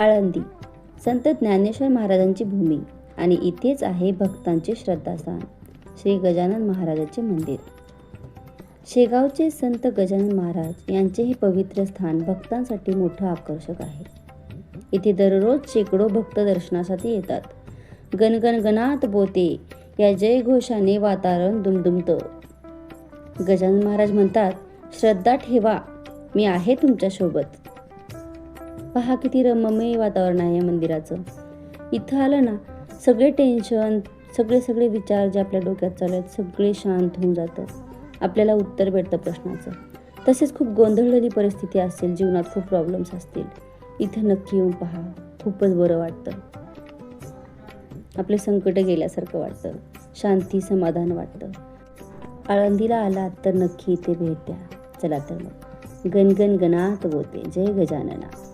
आळंदी संत ज्ञानेश्वर महाराजांची भूमी आणि इथेच आहे भक्तांचे श्रद्धास्थान श्री गजानन महाराजांचे मंदिर. शेगावचे संत गजानन महाराज यांचे हे पवित्र स्थान भक्तांसाठी मोठं आकर्षक आहे. इथे दररोज शेकडो भक्त दर्शनासाठी येतात. गणगण गणात बोते या जयघोषाने वातावरण दुमदुमतं. गजानन महाराज म्हणतात, श्रद्धा ठेवा, मी आहे तुमच्या सोबत. पहा किती रमणीय वातावरण आहे या मंदिराचं. इथं आलं ना, सगळे टेन्शन, सगळे विचार जे आपल्या डोक्यात चालू आहेत सगळे शांत होऊन जातं. आपल्याला उत्तर भेटतं प्रश्नाचं. तसेच खूप गोंधळलेली परिस्थिती असेल, जीवनात खूप प्रॉब्लेम्स असतील, इथं नक्की येऊन पहा. खूपच बरं वाटतं. आपले संकट गेल्यासारखं वाटतं. शांती, समाधान वाटतं. आळंदीला आलात तर नक्की इथे भेट द्या. चला तर मग, गणगण गणात बोते जय गजानना.